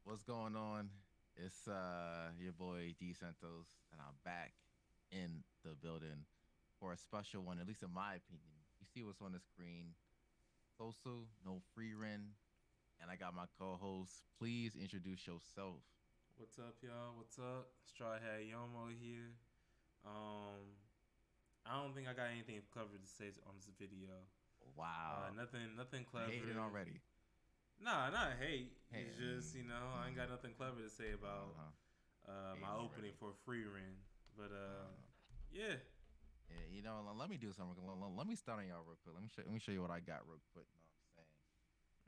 What's going on? It's your boy Dcentos, and I'm back in the building for a special one, at least in my opinion. You see what's on the screen. Sosu, no Frieren, and I got my co-host. Please introduce yourself. What's up, y'all? What's up? Straw Hat Yomo here. Um, I don't think I got anything clever to say on this video. Wow. Nothing Hating clever. already. Nah, not hate. Hey, It's just I ain't got nothing clever to say about uh-huh. my Hating opening already. for Free Run. But Uh, yeah. yeah, let me do something. Let me start on y'all real quick. Let me show you what I got real quick. You know what I'm saying?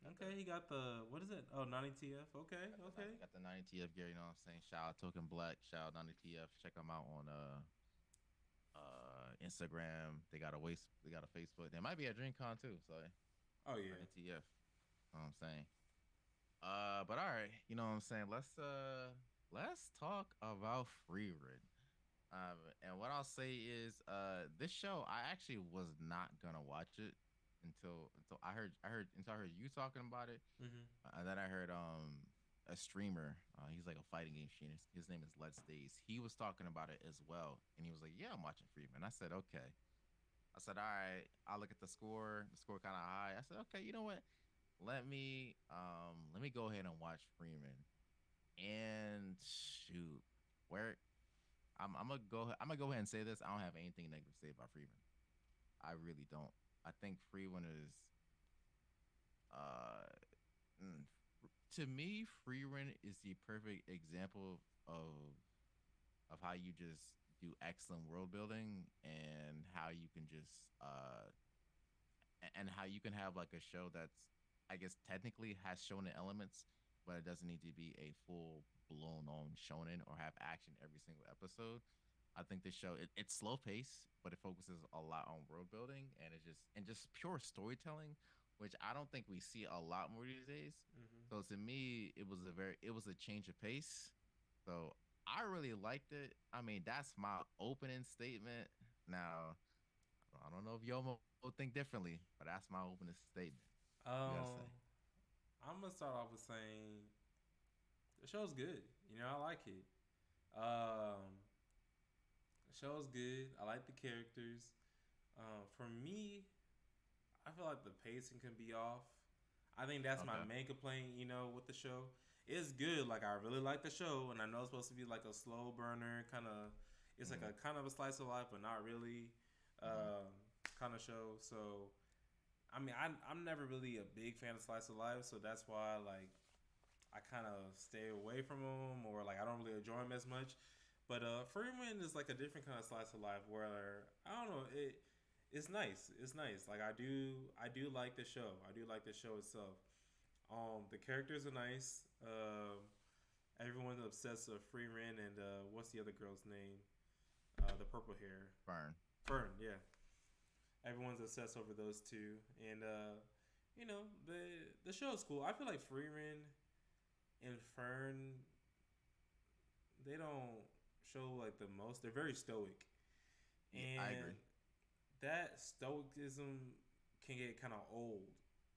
Got the Okay, he got the what is it? Oh, 90 TF. Okay, okay. got the 90 TF gear, you know what I'm saying? Shout out Token Black, shout out 90 TF. Check them out on Instagram. They got a Facebook. There might be a DreamCon too, so Oh yeah. 90 TF. You know what I'm saying? But all right, you know what I'm saying? Let's talk about Frieren. And what I'll say is this show I actually was not gonna watch it until I heard you talking about it. Mhm. And then I heard a streamer, he's like a fighting game streamer. His name is Let's Days. He was talking about it as well, and he was like, "Yeah, I'm watching Freeman." I said, "Okay." I said, "All right." I look at the score. The score kind of high. I said, "Okay, you know what? Let me go ahead and watch Freeman." And shoot, where I'm gonna go ahead and say this. I don't have anything negative to say about Freeman. I really don't. I think Freeman is uh mm, to me, free rent is the perfect example of how you just do excellent world building and how you can just and how you can have like a show that's I guess technically has shonen elements, but it doesn't need to be a full blown on shonen or have action every single episode. I think this show it's slow pace, but it focuses a lot on world building and it's just pure storytelling, which I don't think we see a lot more these days. Mhm. So to me, it was a change of pace. So I really liked it. I mean, that's my opening statement. Now, I don't know if Yomo will think differently, but that's my opening statement. You gotta Um, say. I'm gonna start off with saying the show's good. I like it. Um, the show's good. I like the characters. For me, I feel like the pacing can be off. I think that's my Okay. main complaint. With the show, it's good. Like I really like the show, and I know it's supposed to be like a slow burner kind of. It's like Mm-hmm. a kind of a slice of life, but not really Mm-hmm. kind of show. So I mean, I'm never really a big fan of slice of life, so that's why like I kind of stay away from them, or like I don't really enjoy them as much. But Freeman is like a different kind of slice of life where I don't know it's nice. It's nice. Like I do like the show. I do like the show itself. The characters are nice. Everyone's obsessed with Freeman and what's the other girl's name? The purple hair. Burn. Fern. Yeah. Everyone's obsessed over those two, and the show is cool. I feel like Freeman and Fern, they don't show like the most. They're very stoic, Yeah, I and agree. that stoicism can get kind of old,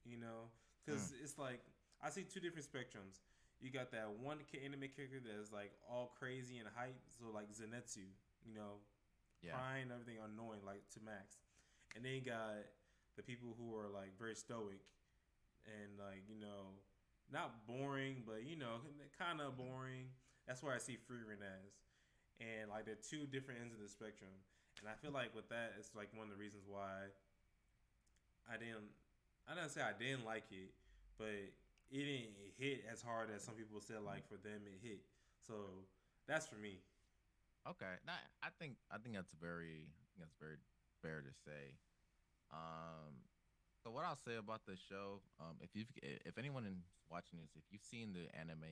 because Mm, it's like I see two different spectrums. You got that one anime character that's like all crazy and hype, so like Zenitsu, yeah. crying and everything, annoying like to max, and then you got the people who are like very stoic and like not boring, but kind of Mm-hmm. boring. That's where I see Frieren as, and like they're two different ends of the spectrum. And I feel like with that, it's like one of the reasons why I didn't. I didn't say I didn't like it, but it didn't hit as hard as some people said. Like for them, it hit. So that's for me. Okay. Nah, I think that's very fair to say. Um, so what I'll say about the show, if anyone is watching this, if you've seen the anime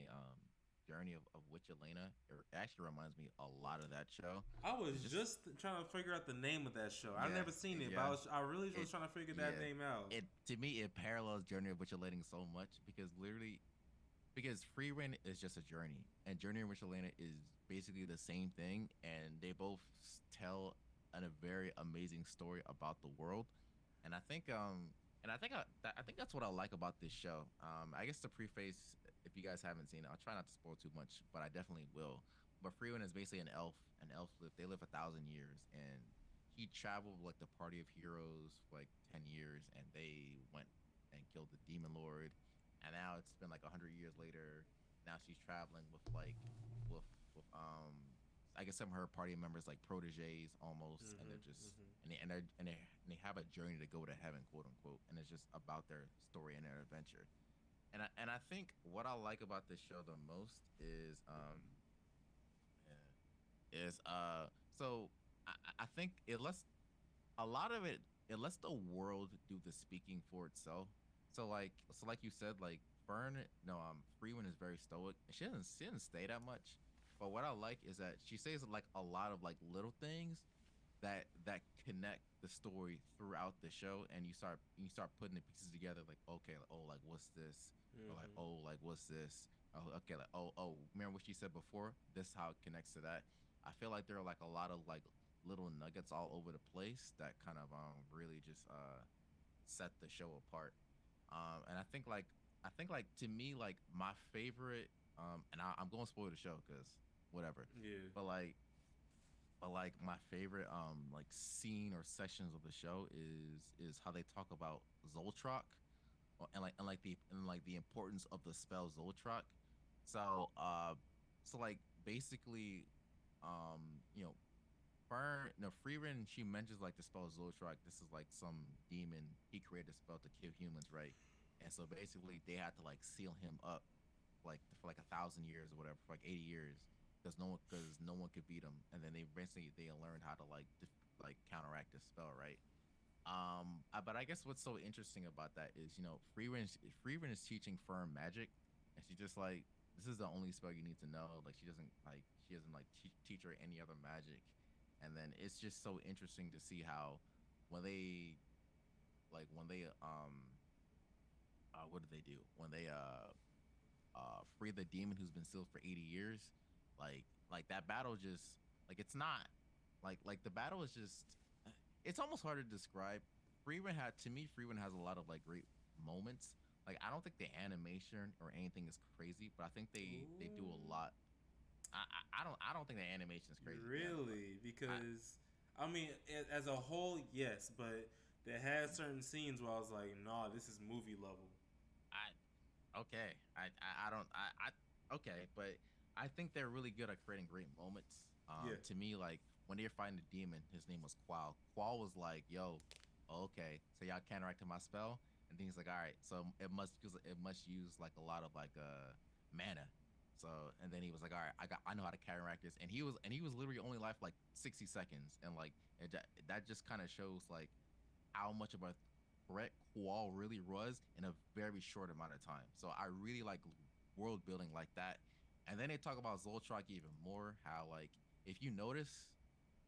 Journey of Witch Elena, it actually reminds me a lot of that show. I It's was just just trying to figure out the name of that show. I've never yeah, seen it, but yeah. I really was It trying to figure that yeah. name out. It to me it parallels Journey of Witch Elena so much because literally because free rent is just a journey and journey in which Elena is basically the same thing and they both tell a very amazing story about the world and I think And I think that's what I like about this show. I guess to preface, if you guys haven't seen it, I'll try not to spoil too much, but I definitely will. But Frieren is basically an elf. An elf live they live 1,000 years, and he traveled with, like, the party of heroes for like 10 years, and they went and killed the demon lord. And now it's been like 100 years later. Now she's traveling with like with with I guess some of her party members, like proteges almost, and they're Mm-hmm. just Mm-hmm. and they have a journey to go to heaven, quote unquote, and it's just about their story and their adventure. And I think what I like about this show the most is is so I think it lets a lot of it lets the world do the speaking for itself. So like you said, like Fern, no, Freeman is very stoic. She doesn't stay that much. But what I like is that she says like a lot of like little things that connect the story throughout the show, and you start putting the pieces together, like, okay, like, oh, like what's this, or like, Mm-hmm. oh, like what's this, oh, okay, like, oh, remember what she said before, this is how it connects to that. I feel like there are like a lot of like little nuggets all over the place that kind of really just set the show apart. And I think like to me, like my favorite, I'm going to spoil the show because whatever, Yeah. but like my favorite like scene or sections of the show is how they talk about Zoltrak, and like the importance of the spell Zoltrak. So like basically, you know, Fern, no, Frieren, she mentions like the spell Zoltrak. This is like some demon. He created a spell to kill humans, right? And so basically, they had to like seal him up, like for like 1,000 years or whatever, for like 80 years, because no one could beat him. And then they learned how to like counteract the spell, right? But I guess what's so interesting about that is, Frieren is teaching Fern magic, and she just like, this is the only spell you need to know. Like she doesn't like teach her any other magic. And then it's just so interesting to see how when they what do they do when they free the demon who's been sealed for 80 years. Like that battle, just like, it's not like the battle is just, it's almost hard to describe. Freeman has a lot of like great moments. Like, I don't think the animation or anything is crazy, but I think they do a Ooh. lot. I don't think the animation is crazy, to be honest. Really? I Because I mean, as a whole, yes, but they had certain scenes where I was like, "Nah, this is movie level." Okay. I don't I okay, but I think they're really good at creating great moments. Yeah. To me, like when they're fighting the demon, his name was Qual. Qual was like, "Yo, okay, so y'all counteracted my spell," and then he's like, "All right, so it must use like a lot of like mana." So, and then he was like, "All right, I know how to counteract this," and he was literally only life like 60 seconds, and like that just kind of shows like how much of a threat Qual really was in a very short amount of time. So I really like world building like that. And then they talk about Zoltrak even more. How, like, if you notice,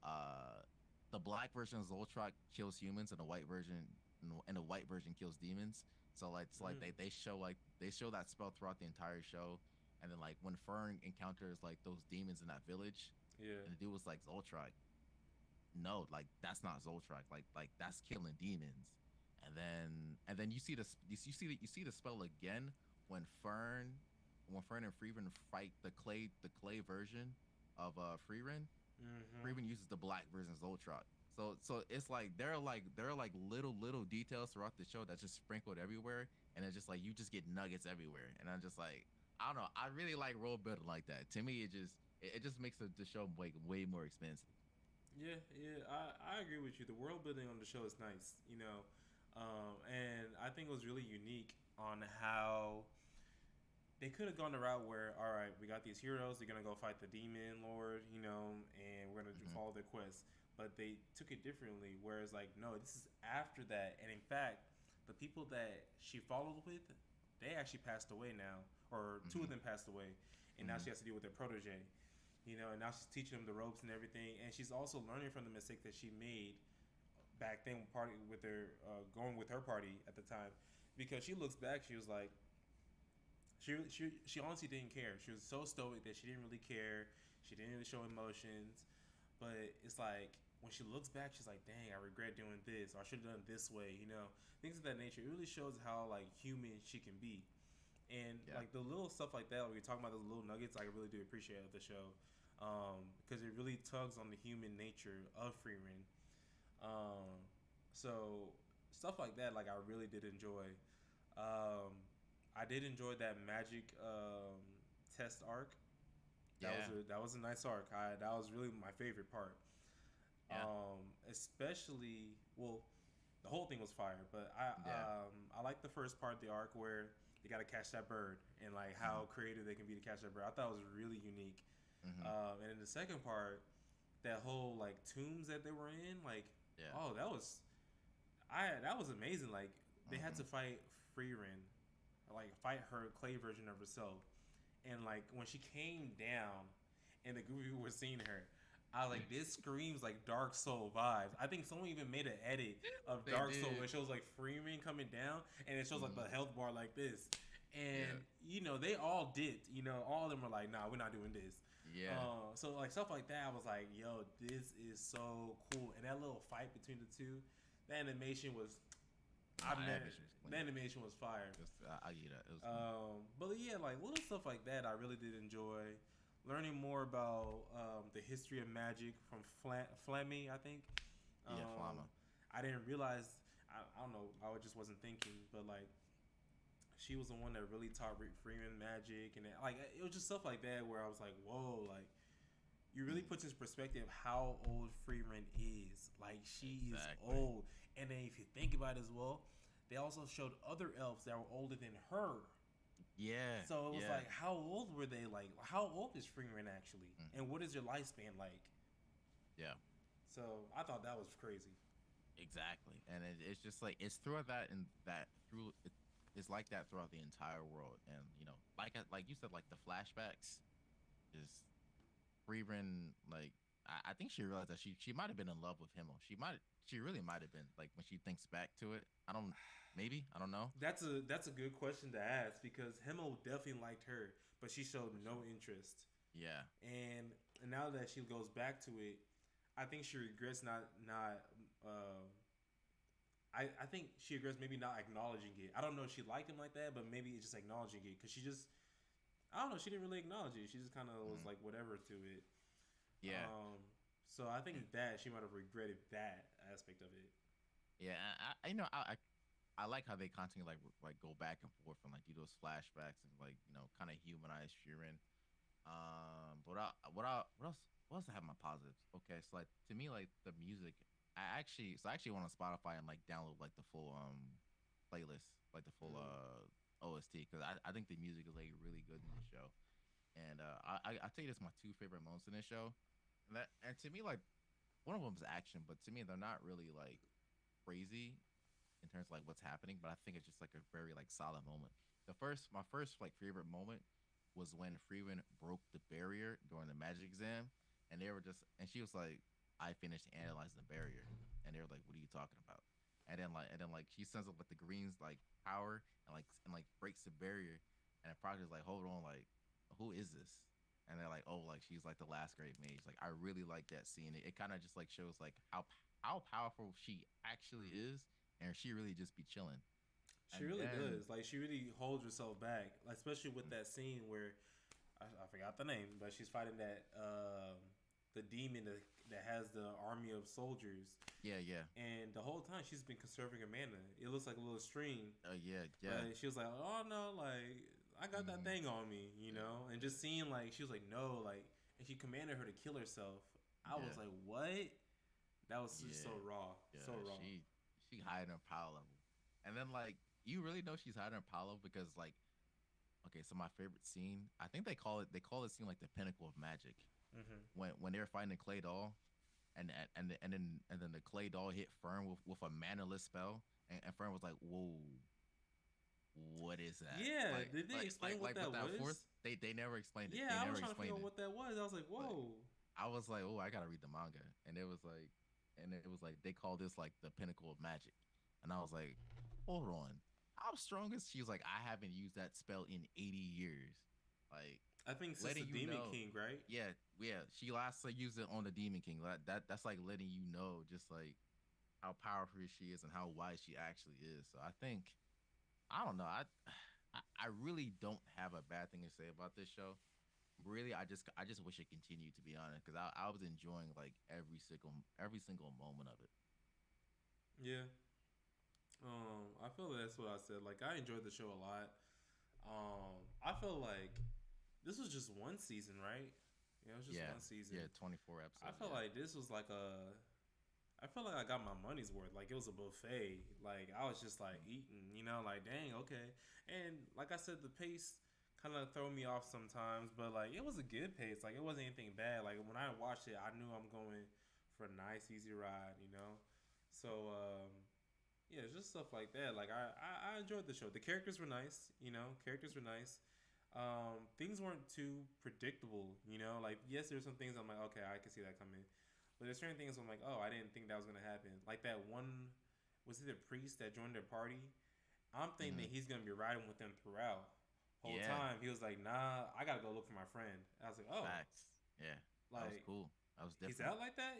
uh, the black version of Zoltrak kills humans, and the white version kills demons. So like it's like Mm. they show that spell throughout the entire show. And then like when Fern encounters like those demons in that village, Yeah. and the dude was like, Zoltrak, no, like that's not Zoltrak. Like that's killing demons. And then you see the spell again when Fern and Frieren fight the clay version of Frieren. Mm-hmm. Frieren uses the black version of Zoltrak. So it's like there are like little details throughout the show that's just sprinkled everywhere, and it's just like you just get nuggets everywhere. And I'm just like, I don't know, I really like world building like that. To me, it just makes the show way more expensive. Yeah, yeah, I agree with you. The world building on the show is nice, and I think it was really unique on how they could have gone the route where, all right, we got these heroes, they're gonna go fight the demon lord, and we're gonna Hmm. follow their quest. But they took it differently. Whereas, like, no, this is after that, and in fact, the people that she followed with, they actually passed away now, or two of Hmm. them passed away, and now Hmm. she has to deal with their protege. And now she's teaching them the ropes and everything, and she's also learning from the mistake that she made back then, party with her, going with her party at the time, because she looks back, she was like, she honestly didn't care. She was so stoic that she didn't really care. She didn't really show emotions. But it's like when she looks back, she's like, "Dang, I regret doing this, or I should have done it this way." Things of that nature. It really shows how like human she can be, and Yeah. like the little stuff like that. Like we talking about those little nuggets, I really do appreciate of the show, because it really tugs on the human nature of Frieren. Um, so stuff like that, like I really did enjoy. Um, I did enjoy that magic test arc. Yeah. That was a nice arc. That was really my favorite part. Yeah. Especially well, the whole thing was fire, but Yeah. I like the first part of the arc where they got to catch that bird and like Hmm. how creative they can be to catch that bird. I thought it was really unique. Hmm. And in the second part, that whole like tombs that they were in, like Yeah. oh that was amazing. Like they had Hmm. to fight Frieren, like fight her clay version of herself, and like when she came down, and the group of people were seeing her, I was like, this screams like Dark Soul vibes. I think someone even made an edit of They Dark Soul where did. it shows like Freeman coming down, and it shows like Hmm. the health bar like this, and Yeah. they all dipped. All of them were like, nah, we're not doing this. Yeah. So like stuff like that, I was like, yo, this is so cool. And that little fight between the two, the animation was, Nah, I've never, animation was the clean. animation was fire. Just I get that. It was clean. But yeah, like little stuff like that, I really did enjoy. Learning more about the history of magic from Flemmy, I think. Yeah, Um, Flama. I didn't realize. I don't know. I just wasn't thinking, but like she was the one that really taught Rick Freeman magic, and like it was just stuff like that where I was like, whoa, like you really Mm, put into perspective how old Freeman is. Like she is exactly. old, and then if you think about it as well, they also showed other elves that were older than her. Yeah. So it was Yeah. like, how old were they? Like, how old is Freeman actually, Mm, and what is your lifespan like? yeah. So I thought that was crazy. Exactly. And it's just like it's throughout that and that through it's like that throughout the entire world. And like you said, like the flashbacks is Frieren, like I think she realized that she might have been in love with him. Or she really might have been, like, when she thinks back to it. I don't maybe I don't know. That's a good question to ask because Himmel definitely liked her, but she showed For no sure. interest. Yeah. And now that she goes back to it, I think she regrets not. Uh, I think she regrets maybe not acknowledging it. I don't know if she liked him like that, but maybe it's just acknowledging it because she just I don't know. She didn't really acknowledge it. She just kind of was Hmm. like whatever to it. Yeah. Um, so I And think that she might have regretted that aspect of it. yeah, I like how they constantly like go back and forth and like do those flashbacks and like kind of humanize Sheeran. But what else I have my positives? Okay, so like to me like the music, I actually went on Spotify and like download like the full playlist, like the full Mm. OST, because I think the music is like really good in the show. And I tell you this, my two favorite moments in this show, and to me like one of them is action, but to me they're not really like crazy in terms of like what's happening, but I think it's just like a very like solid moment. My first like favorite moment was when Freeman broke the barrier during the magic exam, and they were just and she was like, "I finished analyzing the barrier," and they were like, "What are you talking about?" And then like she sends up with the greens like power and like breaks the barrier, and the project is like, "Hold on, like who is this?" And they're like, "Oh, like she's like the last great mage." Like I really like that scene. It kind of just like shows like how powerful she actually is, and she really just be chilling. She And really then does. Like she really holds herself back, like, especially with that scene where I forgot the name, but she's fighting that the demon that has the army of soldiers, yeah, yeah, and the whole time she's been conserving her mana. It looks like a little stream, yeah, yeah, but she was like, "Oh no, like I got that mm-hmm, thing on me," and just seeing like she was like, "No," like, and she commanded her to kill herself. I was yeah, like, "What?" That was just so yeah, raw, so yeah. raw. She hiding her power level, and then like you really know she's hiding her power level because like okay, so my favorite scene, I think they call it scene like the pinnacle of magic Hmm. when they're fighting the clay doll, and then the clay doll hit Fern with a manaless spell, and Fern was like, "Whoa, what is that?" Yeah, did they explain what Like that with that force, was? they never explained it. Yeah, They I was never trying to figure explained out it. what that was. I was like, Like "Whoa." I was like, oh, I gotta read the manga, and it was like they call this like the pinnacle of magic, and I was like, hold on, how strong is she? Was like, I haven't used that spell in 80 years. Like I think since the letting you Demon know, King, right? yeah, yeah. She lastly used it on the Demon King. That's like letting you know, just like how powerful she is and how wise she actually is. So I think I don't know. I really don't have a bad thing to say about this show. Really, I just wish it continued, to be honest, because I was enjoying like every single moment of it. Yeah. I feel that's what I said. Like I enjoyed the show a lot. I feel like this was just one season, right? Yeah, it was just Yeah, one season. yeah. 24 I episodes. felt Yeah. like this was like a. I felt like I got my money's worth. Like it was a buffet. Like I was just like eating, like dang, okay. And like I said, the pace kind of throw me off sometimes, but like it was a good pace. Like it wasn't anything bad. Like when I watched it, I knew I'm going for a nice, easy ride. So yeah, just stuff like that. Like I enjoyed the show. The characters were nice. Characters were nice. Things weren't too predictable. Like yes, there's some things I'm like, okay, I can see that coming. But there's certain things I'm like, oh, I didn't think that was gonna happen. Like that one, was it a priest that joined their party? I'm thinking Hmm. that he's gonna be riding with them throughout. Whole Yeah. time he was like, nah, I gotta go look for my friend. I was like, oh, Facts. Yeah. That was like cool. That was he's different. out like that.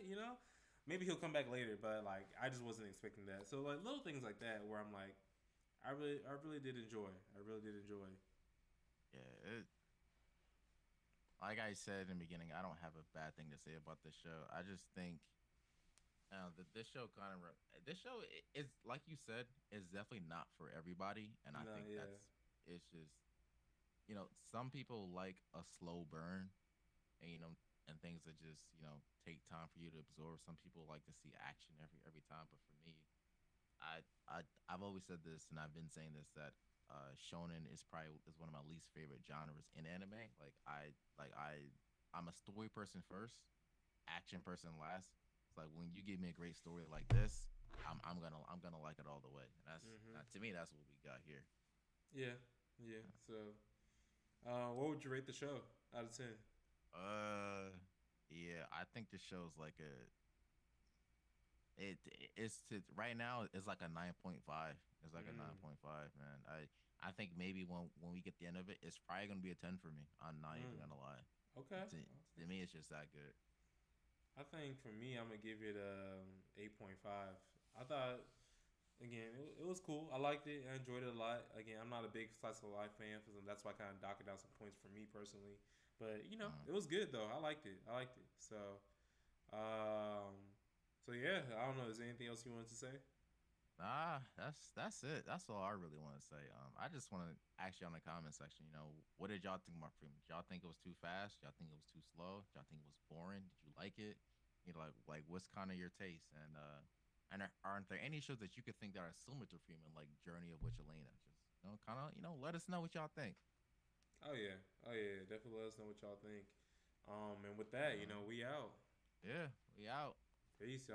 Maybe he'll come back later, but like I just wasn't expecting that. So like little things like that where I'm like, I really did enjoy. I really did enjoy. Yeah. Like I said in the beginning, I don't have a bad thing to say about this show. I just think that this show this show is, like you said, is definitely not for everybody, and I No, think yeah. it's just some people like a slow burn, and and things that just take time for you to absorb. Some people like to see action every time, but for me, I've always said this, and I've been saying this, that shonen is one of my least favorite genres in anime. I'm a story person first, action person last. It's like when you give me a great story like this, I'm gonna like it all the way. And Mhm. to me, that's what we got here. Yeah. Yeah. So, what would you rate the show out of 10? Yeah, I think the show's like it it's to right now it's like a 9.5. It's like a Mm. 9.5, man. I think maybe when we get the end of it, it's probably gonna be a 10 for me. I'm not even Mm. gonna lie. Okay. To me, it's just that good. I think for me, I'm gonna give it 8.5. I thought again it was cool. I liked it. I enjoyed it a lot. Again, I'm not a big slice of life fan, so that's why I kind of docked down some points for me personally. But Mm. it was good though. I liked it. I liked it. Um, so yeah. I don't know. Is there anything else you wanted to say? Nah, that's it. That's all I really want to say. I just want to ask you on the comment section. What did y'all think about Freeman? Did y'all think it was too fast? Y'all think it was too slow? Did y'all think it was boring? Did you like it? Like what's kind of your taste? And aren't there any shows that you could think that are similar to Freeman, like Journey of Witch Elena? Just kind of let us know what y'all think. Oh yeah. Oh yeah. Definitely let us know what y'all think. And with that, Uh, we out. yeah, we out. Peace, y'all.